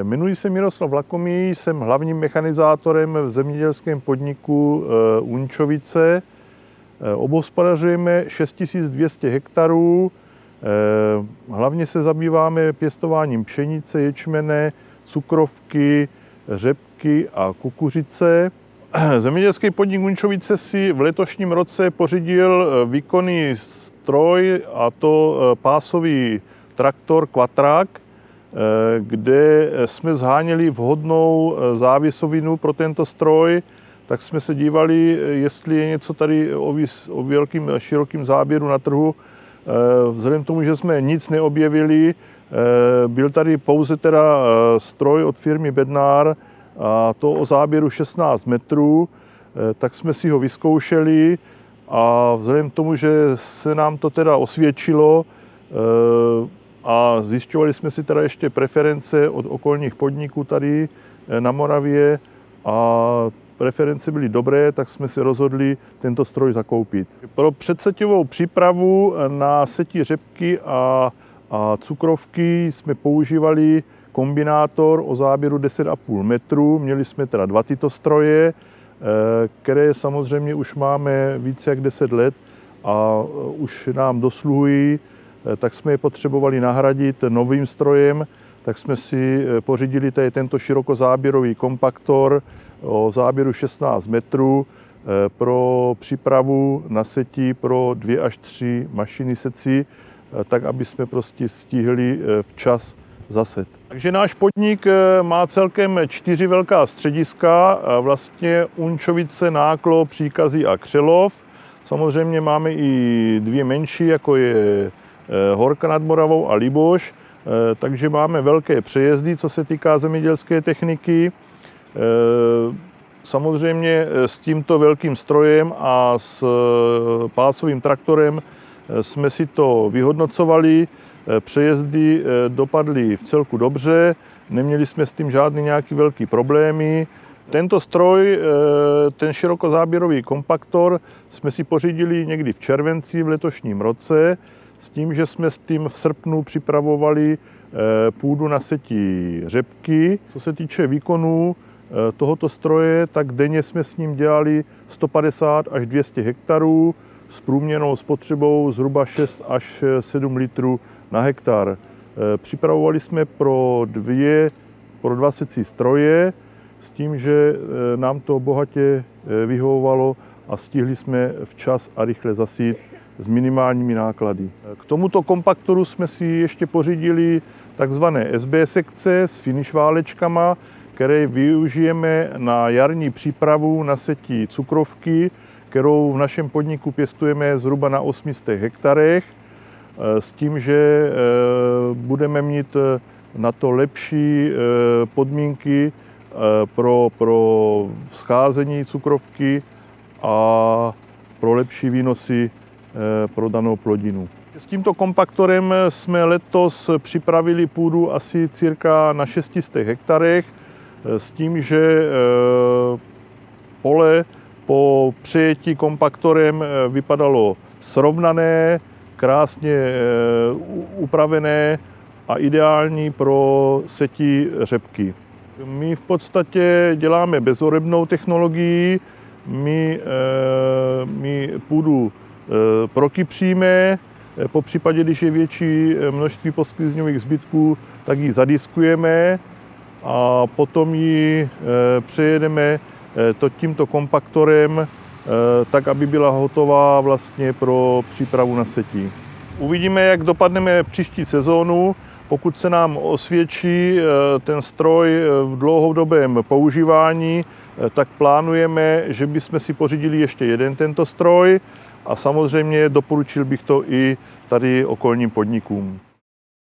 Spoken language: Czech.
Jmenuji se Miroslav Lakomý, jsem hlavním mechanizátorem v zemědělském podniku Uničovice. Obhospodařujeme 6200 hektarů. Hlavně se zabýváme pěstováním pšenice, ječmene, cukrovky, řepky a kukuřice. Zemědělský podnik Uničovice si v letošním roce pořídil výkonný stroj, a to pásový traktor Quattrack, kde jsme sháněli vhodnou závěsovinu pro tento stroj, tak jsme se dívali, jestli je něco tady o velkým širokým záběru na trhu. Vzhledem k tomu, že jsme nic neobjevili, byl tady pouze teda stroj od firmy Bednar, a to o záběru 16 metrů, tak jsme si ho vyzkoušeli a vzhledem k tomu, že se nám to teda osvědčilo, a zjišťovali jsme si teda ještě preference od okolních podniků tady na Moravě a preference byly dobré, tak jsme se rozhodli tento stroj zakoupit. Pro předseťovou přípravu na setí řepky a cukrovky jsme používali kombinátor o záběru 10,5 metru. Měli jsme teda dva tyto stroje, které samozřejmě už máme více jak 10 let a už nám dosluhují, tak jsme je potřebovali nahradit novým strojem, tak jsme si pořídili tady tento širokozáběrový kompaktor o záběru 16 metrů pro přípravu na setí pro 2 až 3 mašiny secí, tak aby jsme prostě stihli včas zaset. Takže náš podnik má celkem 4 velká střediska, vlastně Uničovice, Náklo, Příkazy a Křelov. Samozřejmě máme i 2 menší, jako je Horka nad Moravou a Liboš, takže máme velké přejezdy, co se týká zemědělské techniky. Samozřejmě s tímto velkým strojem a s pásovým traktorem jsme si to vyhodnocovali. Přejezdy dopadly vcelku dobře, neměli jsme s tím žádný nějaký velký problémy. Tento stroj, ten širokozáběrový kompaktor, jsme si pořídili někdy v červenci v letošním roce, s tím, že jsme s tím v srpnu připravovali půdu na setí řepky. Co se týče výkonů tohoto stroje, tak denně jsme s ním dělali 150 až 200 hektarů s průměrnou spotřebou zhruba 6 až 7 litrů na hektar. Připravovali jsme pro dva secí stroje s tím, že nám to bohatě vyhovovalo a stihli jsme včas a rychle zasít s minimálními náklady. K tomuto kompaktoru jsme si ještě pořídili takzvané SB sekce s finish válečkama, které využijeme na jarní přípravu na setí cukrovky, kterou v našem podniku pěstujeme zhruba na 800 hektarech, s tím, že budeme mít na to lepší podmínky pro vzcházení cukrovky a pro lepší výnosy pro danou plodinu. S tímto kompaktorem jsme letos připravili půdu asi cirka na 600 hektarech, s tím, že pole po přejetí kompaktorem vypadalo srovnané, krásně upravené a ideální pro setí řepky. My v podstatě děláme bezorebnou technologii, my půdu prokypříme, po případě, když je větší množství posklizňových zbytků, tak ji zadiskujeme a potom ji přejedeme tímto kompaktorem, tak, aby byla hotová vlastně pro přípravu na setí. Uvidíme, jak dopadneme příští sezónu. Pokud se nám osvědčí ten stroj v dlouhodobém používání, tak plánujeme, že bychom si pořídili ještě jeden tento stroj a samozřejmě doporučil bych to i tady okolním podnikům.